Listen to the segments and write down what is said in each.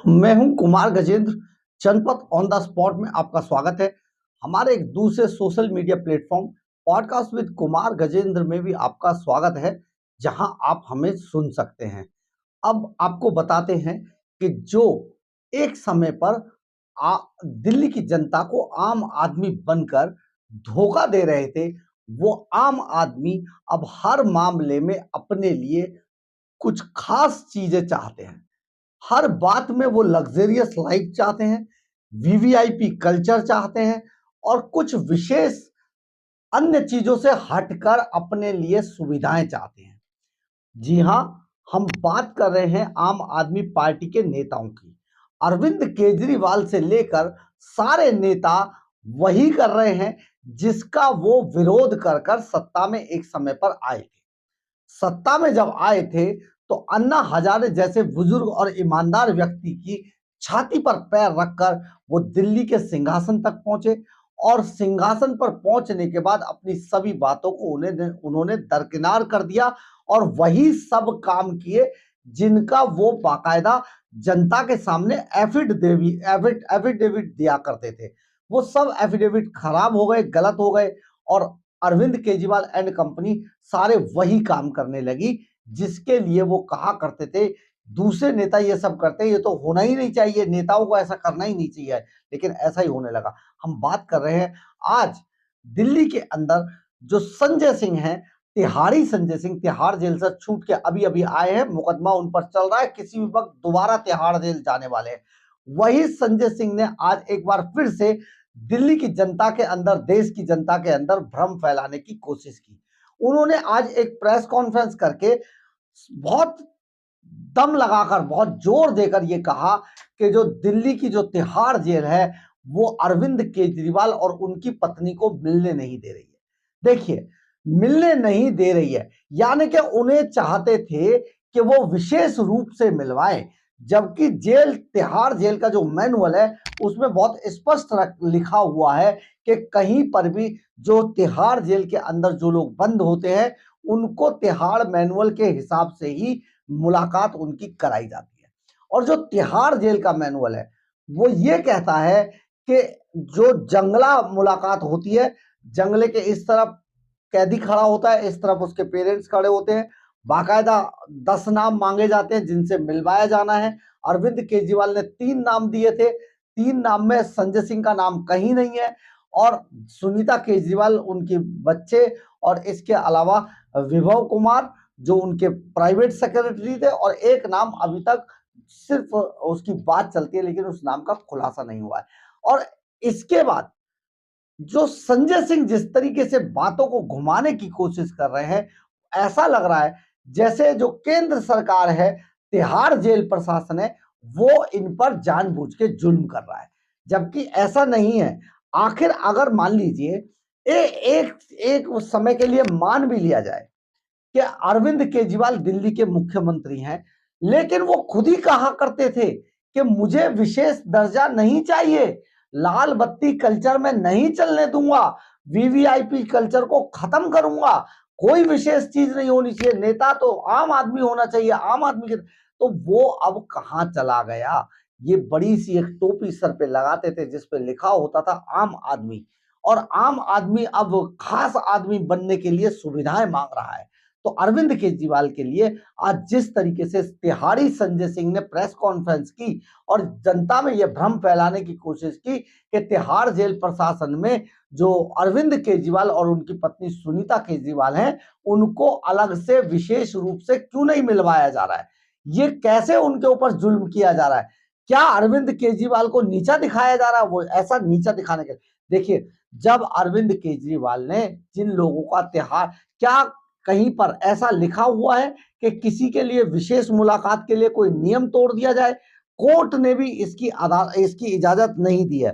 मैं हूं कुमार गजेंद्र। जनपद ऑन द स्पॉट में आपका स्वागत है। हमारे एक दूसरे social media platform podcast with Kumar Gajendra में भी आपका स्वागत है, जहां आप हमें सुन सकते हैं। अब आपको बताते हैं कि जो एक समय पर दिल्ली की जनता को आम आदमी बनकर धोखा दे रहे थे, वो आम आदमी अब हर मामले में अपने लिए कुछ खास चीजें चाहते हैं। हर बात में वो लग्ज़रियस लाइफ चाहते हैं, वीवीआईपी कल्चर चाहते हैं और कुछ विशेष अन्य चीज़ों से हटकर अपने लिए सुविधाएँ चाहते हैं। जी हाँ, हम बात कर रहे हैं आम आदमी पार्टी के नेताओं की। अरविंद केजरीवाल से लेकर सारे नेता वही कर रहे हैं जिसका वो विरोध कर सत्ता में एक समय पर आए थे। सत्ता में जब आए थे तो अन्ना हजारे जैसे बुजुर्ग और ईमानदार व्यक्ति की छाती पर पैर रखकर वो दिल्ली के सिंहासन तक पहुंचे और सिंहासन पर पहुंचने के बाद अपनी सभी बातों को उन्होंने दरकिनार कर दिया और वही सब काम किए जिनका वो बाकायदा जनता के सामने एफिडेविट दिया करते थे। वो सब एफिडेविट खराब हो गए, गलत हो गए और अरविंद केजरीवाल एंड कंपनी सारे वही काम करने लगी जिसके लिए वो कहा करते थे दूसरे नेता ये सब करते हैं, ये तो होना ही नहीं चाहिए, नेताओं को ऐसा करना ही नहीं चाहिए, लेकिन ऐसा ही होने लगा। हम बात कर रहे हैं आज दिल्ली के अंदर जो संजय सिंह हैं, तिहाड़ी संजय सिंह, तिहाड़ जेल से छूट के अभी अभी आए हैं, मुकदमा उन पर चल रहा है, किसी भी वक्त दोबारा तिहाड़ जेल जाने वाले हैं। वही संजय सिंह ने आज एक बार फिर से दिल्ली की जनता के अंदर, देश की जनता के अंदर भ्रम फैलाने की कोशिश की। उन्होंने आज एक प्रेस कॉन्फ्रेंस करके बहुत दम लगाकर, बहुत जोर देकर ये कहा कि जो दिल्ली की जो तिहाड़ जेल है वो अरविंद केजरीवाल और उनकी पत्नी को मिलने नहीं दे रही है। देखिए, मिलने नहीं दे रही है यानी कि उन्हें चाहते थे कि वो विशेष रूप से मिलवाएं, जबकि जेल, तिहाड़ जेल का जो मैनुअल है उसमें बहुत स्पष्ट लिखा हुआ है कि कहीं पर भी जो तिहाड़ जेल के अंदर जो लोग बंद होते हैं उनको तिहाड़ मैनुअल के हिसाब से ही मुलाकात उनकी कराई जाती है। और जो तिहाड़ जेल का मैनुअल है वो ये कहता है कि जो जंगला मुलाकात होती है, जंगले के इस तरफ कैदी खड़ा होता है, इस तरफ उसके पेरेंट्स खड़े होते हैं, बाकायदा 10 नाम मांगे जाते हैं जिनसे मिलवाया जाना है। अरविंद केजरीवाल ने 3 नाम दिए थे, 3 नाम में संजय सिंह का नाम कहीं नहीं है और सुनीता केजरीवाल उनके बच्चे और इसके अलावा विभव कुमार जो उनके प्राइवेट सेक्रेटरी थे और एक नाम अभी तक सिर्फ उसकी बात चलती है लेकिन उस नाम का खुलासा नहीं हुआ है। और इसके बाद जो संजय सिंह जिस तरीके से बातों को घुमाने की कोशिश कर रहे हैं, ऐसा लग रहा है जैसे जो केंद्र सरकार है, तिहाड़ जेल प्रशासन है, वो इन पर जानबूझ के जुल्म कर रहा है, जबकि ऐसा नहीं है। आखिर अगर मान लीजिए एक एक उस समय के लिए मान भी लिया जाए कि अरविंद केजरीवाल दिल्ली के मुख्यमंत्री हैं, लेकिन वो खुद ही कहा करते थे कि मुझे विशेष दर्जा नहीं चाहिए, लाल बत्ती कल्चर में नहीं चलने दूंगा, वीवीआईपी कल्चर को खत्म करूंगा, कोई विशेष चीज नहीं होनी चाहिए, नेता तो आम आदमी होना चाहिए, आम आदमी के। तो वो अब कहां चला गया? ये बड़ी सी एक टोपी सर पे लगाते थे जिस पे लिखा होता था आम आदमी, और आम आदमी अब खास आदमी बनने के लिए सुविधाएं मांग रहा है। तो अरविंद केजरीवाल के लिए आज जिस तरीके से तिहाड़ी संजय सिंह ने प्रेस कॉन्फ्रेंस की और जनता में यह भ्रम फैलाने की कोशिश की कि तिहाड़ जेल प्रशासन में जो अरविंद केजरीवाल और उनकी पत्नी सुनीता केजरीवाल हैं, उनको अलग से विशेष रूप से क्यों नहीं मिलवाया जा रहा है, ये कैसे उनके ऊपर जुल्म किया जा रहा है, क्या अरविंद केजरीवाल को नीचा दिखाया जा रहा है? वो ऐसा नीचा दिखाने के, देखिए, जब अरविंद केजरीवाल ने जिन लोगों का तिहाड़, क्या कहीं पर ऐसा लिखा हुआ है कि किसी के लिए विशेष मुलाकात के लिए कोई नियम तोड़ दिया जाए? कोर्ट ने भी इसकी इजाजत नहीं दी है।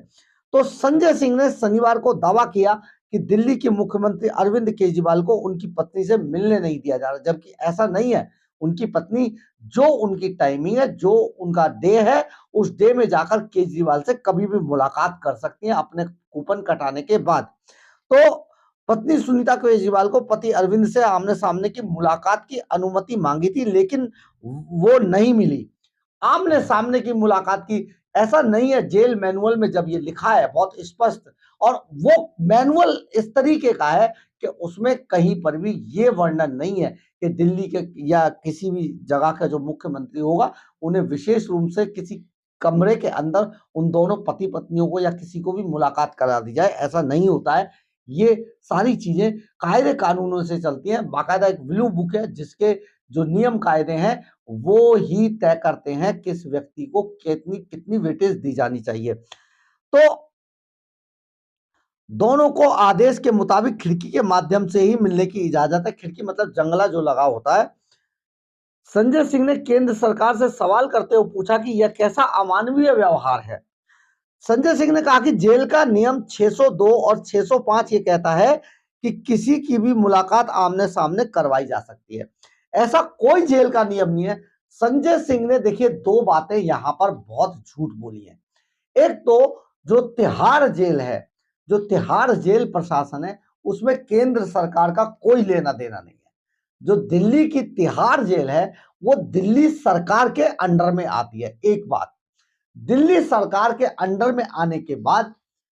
तो संजय सिंह ने शनिवार को दावा किया कि दिल्ली के मुख्यमंत्री अरविंद केजरीवाल को उनकी पत्नी से मिलने नहीं दिया जा रहा, जबकि ऐसा नहीं है। उनकी पत्नी, जो उनकी टाइमिंग है, जो उनका डे है, उस डे में जाकर केजरीवाल से कभी भी मुलाकात कर सकती हैं अपने कूपन कटाने के बाद। तो पत्नी सुनीता केजरीवाल को पति अरविंद से आमने सामने की मुलाकात की अनुमति मांगी थी, लेकिन वो नहीं मिली। आमने सामने की मुलाकात की। ऐसा नहीं है, जेल मैनुअल में जब ये लिखा है बहुत स्पष्ट, और वो मैनुअल इस तरीके का है कि उसमें कहीं पर भी ये वर्णन नहीं है कि दिल्ली के या किसी भी जगह का जो मुख्यमंत्री होगा उन्हें विशेष रूप से किसी कमरे के अंदर उन दोनों पति पत्नियों को या किसी को भी मुलाकात करा दी जाए, ऐसा नहीं होता है। ये सारी चीजें कायदे कानूनों से चलती हैं। बाकायदा एक ब्लू बुक है जिसके जो नियम कायदे हैं वो ही तय करते हैं किस व्यक्ति को कितनी कितनी वेटेज दी जानी चाहिए। तो दोनों को आदेश के मुताबिक खिड़की के माध्यम से ही मिलने की इजाजत है। खिड़की मतलब जंगला जो लगा होता है। संजय सिंह ने केंद्र सरकार से सवाल करते हुए पूछा कि यह कैसा अमानवीय व्यवहार है। संजय सिंह ने कहा कि जेल का नियम 602 और 605 ये कहता है कि किसी की भी मुलाकात आमने सामने करवाई जा सकती है। ऐसा कोई जेल का नियम नहीं है। संजय सिंह ने देखिए दो बातें यहां पर बहुत झूठ बोली है। एक तो जो तिहाड़ जेल है, जो तिहाड़ जेल प्रशासन है, उसमें केंद्र सरकार का कोई लेना देना नहीं है। जो दिल्ली की तिहाड़ जेल है वो दिल्ली सरकार के अंडर में आती है। एक बात, दिल्ली सरकार के अंडर में आने के बाद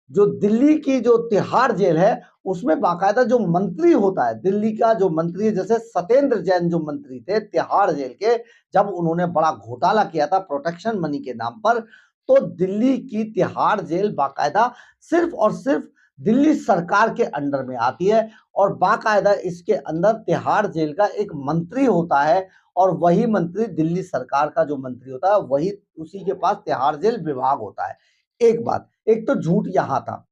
जो दिल्ली की जो तिहाड़ जेल है उसमें बाकायदा जो मंत्री होता है, दिल्ली का जो मंत्री है, जैसे सत्येंद्र जैन जो मंत्री थे तिहाड़ जेल के, जब उन्होंने बड़ा घोटाला किया था प्रोटेक्शन मनी के नाम पर, तो दिल्ली की तिहाड़ जेल बाकायदा सिर्फ और सिर्फ दिल्ली सरकार के अंडर में आती है। और बाकायदा इसके अंदर तिहाड़ जेल का एक मंत्री होता है, और वही मंत्री दिल्ली सरकार का जो मंत्री होता है वही उसी के पास तिहाड़ जेल विभाग होता है। एक बात, एक तो झूठ यहां था,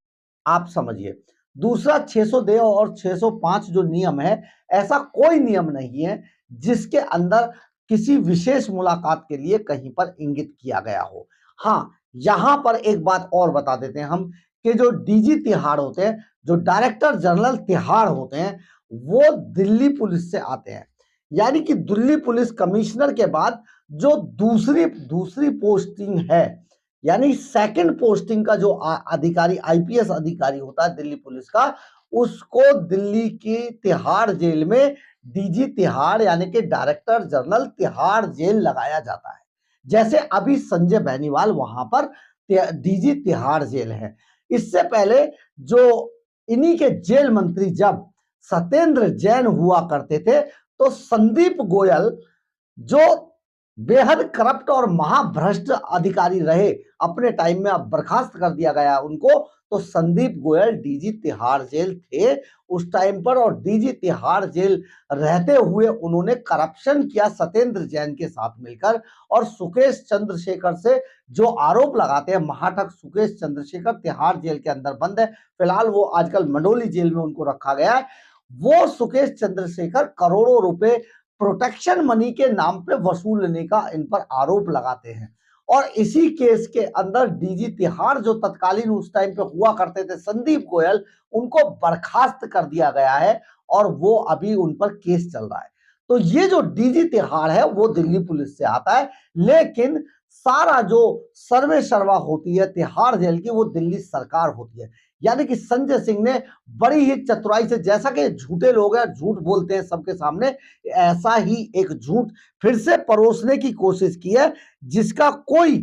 आप समझिए। दूसरा 602 और 605 जो नियम है, ऐसा कोई नियम नहीं है जिसके अंदर किसी विशेष मुलाकात के लिए कहीं पर इंगित किया गया हो। हाँ, यहां पर एक बात और बता देते हैं हम कि जो डीजी तिहाड़ होते हैं, जो डायरेक्टर जनरल तिहाड़ होते हैं, वो दिल्ली पुलिस से आते हैं। यानी कि दिल्ली पुलिस कमिश्नर के बाद जो दूसरी दूसरी पोस्टिंग है, यानी सेकंड पोस्टिंग का जो अधिकारी आईपीएस अधिकारी होता है दिल्ली पुलिस का, उसको दिल्ली की तिहाड़ जेल में डीजी तिहाड़ यानी कि डायरेक्टर जनरल तिहाड़ जेल लगाया जाता है। जैसे अभी संजय बेनीवाल वहां पर डीजी तिहाड़ जेल है। इससे पहले जो इन्हीं के जेल मंत्री जब सत्येंद्र जैन हुआ करते थे, तो संदीप गोयल जो बेहद करप्ट और महाभ्रष्ट अधिकारी रहे, अपने टाइम में अब बर्खास्त कर दिया गया उनको, तो संदीप गोयल डीजी तिहाड़ जेल थे उस टाइम पर, और डीजी तिहाड़ जेल रहते हुए उन्होंने करप्शन किया सत्येंद्र जैन के साथ मिलकर। और सुकेश चंद्रशेखर से जो आरोप लगाते हैं, महाठग सुकेश चंद्रशेखर तिहाड़ जेल के अंदर बंद है, फिलहाल वो आजकल मंडोली जेल में उनको रखा गया है। वो सुकेश चंद्रशेखर करोड़ों रुपए प्रोटेक्शन मनी के नाम पे वसूलने का इन पर आरोप लगाते हैं। और इसी केस के अंदर डीजी तिहाड़ जो तत्कालीन उस टाइम पे हुआ करते थे संदीप गोयल, उनको बर्खास्त कर दिया गया है और वो अभी उन पर केस चल रहा है। तो ये जो डीजी तिहाड़ है वो दिल्ली पुलिस से आता है, लेकिन सारा जो सर्वे सर्वा होती है तिहाड़ जेल की वो दिल्ली सरकार होती है। यानी कि संजय सिंह ने बड़ी ही चतुराई से, जैसा कि झूठे लोग हैं झूठ बोलते हैं सबके सामने, ऐसा ही एक झूठ फिर से परोसने की कोशिश की है जिसका कोई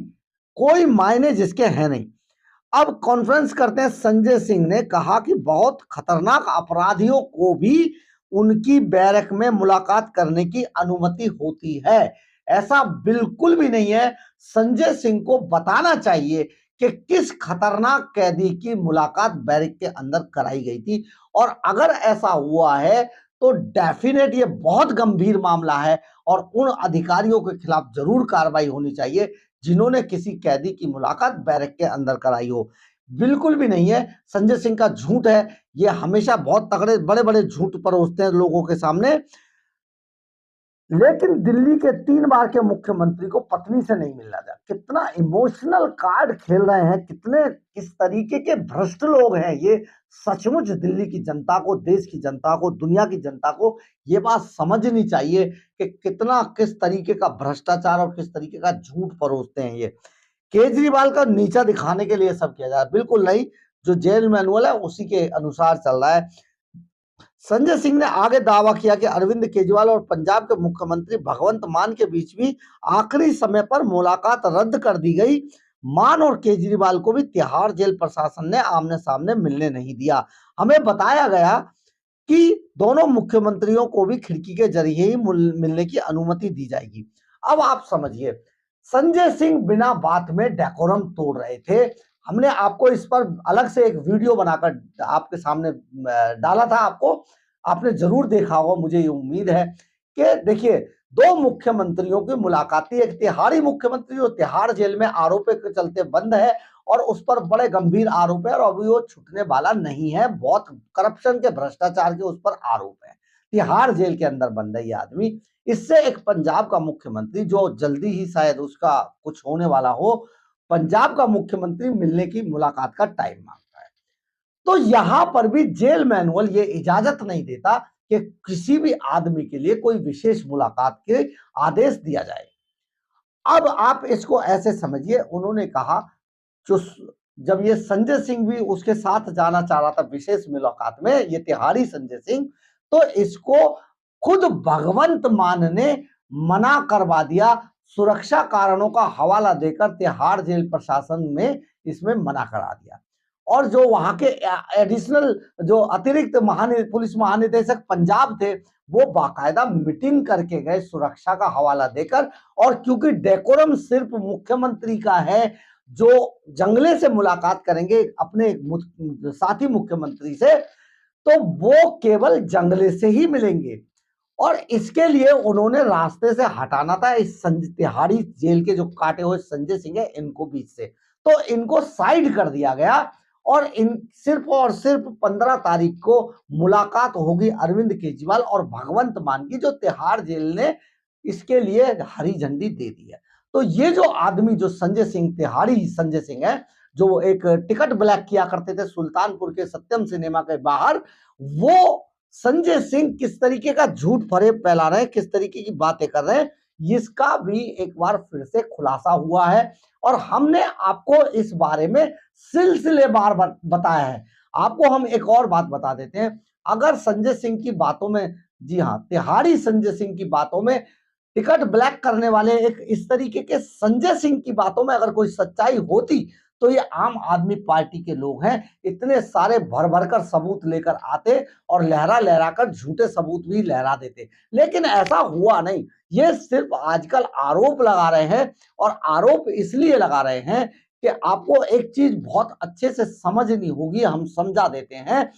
कोई मायने जिसके है नहीं। अब कॉन्फ्रेंस करते हैं, संजय सिंह ने कहा कि बहुत खतरनाक अपराधियों को भी उनकी बैरक में मुलाकात करने की अनुमति होती है। ऐसा बिल्कुल भी नहीं है। संजय सिंह को बताना चाहिए कि किस खतरनाक कैदी की मुलाकात बैरक के अंदर कराई गई थी, और अगर ऐसा हुआ है तो डेफिनेट ये बहुत गंभीर मामला है और उन अधिकारियों के खिलाफ जरूर कार्रवाई होनी चाहिए जिन्होंने किसी कैदी की मुलाकात बैरक के अंदर कराई हो। बिल्कुल भी नहीं है, संजय सिंह का झूठ है। ये हमेशा बहुत तगड़े बड़े बड़े झूठ परोसते हैं लोगों के सामने। लेकिन दिल्ली के 3 बार के मुख्यमंत्री को पत्नी से नहीं मिलना था। कितना इमोशनल कार्ड खेल रहे हैं, कितने किस तरीके के भ्रष्ट लोग हैं ये। सचमुच दिल्ली की जनता को, देश की जनता को, दुनिया की जनता को ये बात समझनी चाहिए कि कितना किस तरीके का भ्रष्टाचार और किस तरीके का झूठ परोसते हैं ये। केजरीवाल का नीचा दिखाने के लिए सब किया जा रहा है, बिल्कुल नहीं। जो जेल मैनुअल है उसी के अनुसार चल रहा है। संजय सिंह ने आगे दावा किया कि अरविंद केजरीवाल और पंजाब के मुख्यमंत्री भगवंत मान के बीच भी आखिरी समय पर मुलाकात रद्द कर दी गई। मान और केजरीवाल को भी तिहाड़ जेल प्रशासन ने आमने सामने मिलने नहीं दिया। हमें बताया गया कि दोनों मुख्यमंत्रियों को भी खिड़की के जरिए ही मिलने की अनुमति दी जाएगी। अब आप समझिए, संजय सिंह बिना बात में डेकोरम तोड़ रहे थे। हमने आपको इस पर अलग से एक वीडियो बनाकर आपके सामने डाला था। आपने जरूर देखा होगा, मुझे ये उम्मीद है कि देखिए, दो मुख्यमंत्रियों की मुलाकात थी। एक तिहाड़ी मुख्यमंत्री जो तिहाड़ जेल में आरोप के चलते बंद है और उस पर बड़े गंभीर आरोप है और अभी वो छूटने वाला नहीं है। बहुत करप्शन के, भ्रष्टाचार के उस पर आरोप है। तिहाड़ जेल के अंदर बंद है ये आदमी। इससे एक पंजाब का मुख्यमंत्री, जो जल्दी ही शायद उसका कुछ होने वाला हो, पंजाब का मुख्यमंत्री मिलने की मुलाकात का टाइम मांगता है। तो यहां पर भी जेल मैनुअल ये इजाजत नहीं देता कि किसी भी आदमी के लिए कोई विशेष मुलाकात के आदेश दिया जाए। अब आप इसको ऐसे समझिए, उन्होंने कहा जो जब ये संजय सिंह भी उसके साथ जाना चाह रहा था विशेष मुलाकात में, ये तिहाड़ी संजय सिंह, तो इसको खुद भगवंत मान ने मना करवा दिया। सुरक्षा कारणों का हवाला देकर तिहाड़ जेल प्रशासन ने इसमें मना करा दिया। और जो वहां के एडिशनल, जो अतिरिक्त पुलिस महानिदेशक पंजाब थे, वो बाकायदा मीटिंग करके गए सुरक्षा का हवाला देकर। और क्योंकि डेकोरम सिर्फ मुख्यमंत्री का है, जो जंगले से मुलाकात करेंगे अपने साथी मुख्यमंत्री से, तो वो केवल जंगले से ही मिलेंगे। और इसके लिए उन्होंने रास्ते से हटाना था इस तिहाड़ी जेल के जो काटे हुए संजय सिंह है, इनको बीच से। तो इनको साइड कर दिया गया और सिर्फ और सिर्फ 15 तारीख को मुलाकात होगी अरविंद केजरीवाल और भगवंत मान की, जो तिहाड़ जेल ने इसके लिए हरी झंडी दे दी है। तो ये जो आदमी, जो संजय सिंह, तिहाड़ी संजय सिंह है, जो एक टिकट ब्लैक किया करते थे सुल्तानपुर के सत्यम सिनेमा के बाहर, वो संजय सिंह किस तरीके का झूठ फरेब फैला रहे हैं, किस तरीके की बातें कर रहे हैं, इसका भी एक बार फिर से खुलासा हुआ है। और हमने आपको इस बारे में सिलसिलेवार बताया है। आपको हम एक और बात बता देते हैं, अगर संजय सिंह की बातों में, जी हाँ, तिहाड़ी संजय सिंह की बातों में, टिकट ब्लैक करने वाले एक इस तरीके के संजय सिंह की बातों में अगर कोई सच्चाई होती, तो ये आम आदमी पार्टी के लोग हैं, इतने सारे भर भर कर सबूत लेकर आते और लहरा लहरा कर झूठे सबूत भी लहरा देते। लेकिन ऐसा हुआ नहीं। ये सिर्फ आजकल आरोप लगा रहे हैं, और आरोप इसलिए लगा रहे हैं कि आपको एक चीज बहुत अच्छे से समझनी होगी। हम समझा देते हैं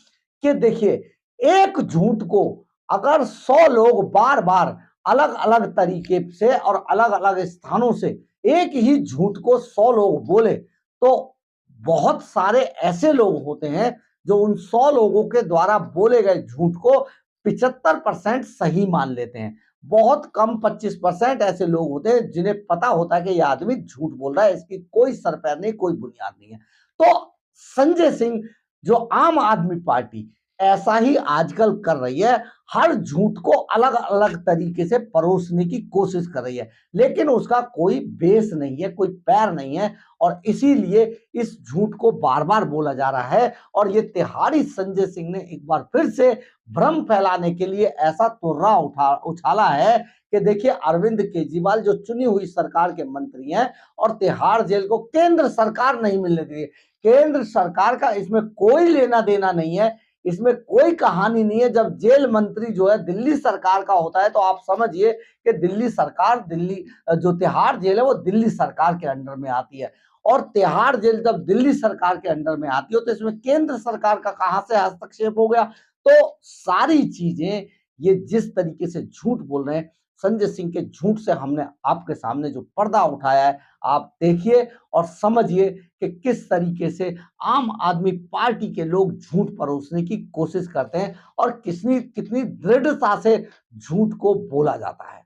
कि देखिए, एक झूठ को अगर 100 लोग बार बार अलग अलग तरीके से और अलग अलग स्थानों से एक ही झूठ को 100 लोग बोले, तो बहुत सारे ऐसे लोग होते हैं जो उन 100 लोगों के द्वारा बोले गए झूठ को 75% सही मान लेते हैं। बहुत कम 25% ऐसे लोग होते हैं जिन्हें पता होता है कि यह आदमी झूठ बोल रहा है, इसकी कोई सर पैर नहीं, कोई बुनियाद नहीं है। तो संजय सिंह, जो आम आदमी पार्टी ऐसा ही आजकल कर रही है, हर झूठ को अलग अलग तरीके से परोसने की कोशिश कर रही है, लेकिन उसका कोई बेस नहीं है, कोई पैर नहीं है, और इसीलिए इस झूठ को बार बार बोला जा रहा है। और ये तिहाड़ी संजय सिंह ने एक बार फिर से भ्रम फैलाने के लिए ऐसा तुर्रा उछाला है कि देखिए, अरविंद केजरीवाल जो चुनी हुई सरकार के मंत्री हैं और तिहाड़ जेल को केंद्र सरकार नहीं मिलने दी, केंद्र सरकार का इसमें कोई लेना देना नहीं है, इसमें कोई कहानी नहीं है। जब जेल मंत्री जो है दिल्ली सरकार का होता है, तो आप समझिए कि दिल्ली सरकार, दिल्ली जो तिहाड़ जेल है वो दिल्ली सरकार के अंडर में आती है। और तिहाड़ जेल जब दिल्ली सरकार के अंडर में आती हो, तो इसमें केंद्र सरकार का कहां से हस्तक्षेप हो गया। तो सारी चीजें, ये जिस तरीके से झूठ बोल रहे हैं, संजय सिंह के झूठ से हमने आपके सामने जो पर्दा उठाया है, आप देखिए और समझिए कि किस तरीके से आम आदमी पार्टी के लोग झूठ परोसने की कोशिश करते हैं और कितनी दृढ़ता से झूठ को बोला जाता है।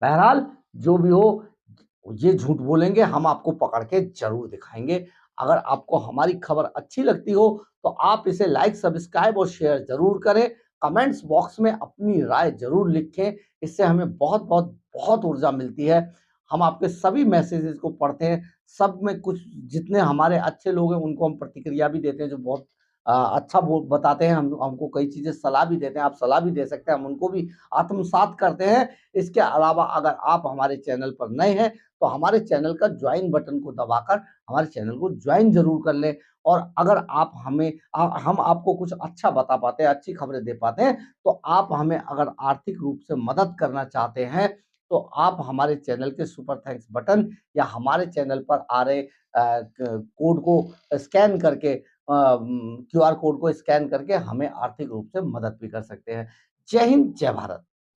बहरहाल, जो भी हो, ये झूठ बोलेंगे, हम आपको पकड़ के जरूर दिखाएंगे। अगर आपको हमारी खबर अच्छी लगती हो, तो आप इसे लाइक, सब्सक्राइब और शेयर जरूर करें। कमेंट्स बॉक्स में अपनी राय जरूर लिखें, इससे हमें बहुत बहुत बहुत ऊर्जा मिलती है। हम आपके सभी मैसेजेस को पढ़ते हैं, सब में कुछ जितने हमारे अच्छे लोग हैं उनको हम प्रतिक्रिया भी देते हैं, जो बहुत अच्छा वो बताते हैं, हम हमको कई चीज़ें सलाह भी देते हैं, आप सलाह भी दे सकते हैं, हम उनको भी आत्मसात करते हैं। इसके अलावा अगर आप हमारे चैनल पर नए हैं, तो हमारे चैनल का जॉइन बटन को दबाकर हमारे चैनल को जॉइन ज़रूर कर लें। और अगर आप हमें हम आपको कुछ अच्छा बता पाते हैं, अच्छी खबरें दे पाते हैं, तो आप हमें अगर आर्थिक रूप से मदद करना चाहते हैं, तो आप हमारे चैनल के सुपर थैंक्स बटन या हमारे चैनल पर आ रहे कोड को स्कैन करके क्यूआर कोड को स्कैन करके हमें आर्थिक रूप से मदद भी कर सकते हैं। जय हिंद, जय भारत।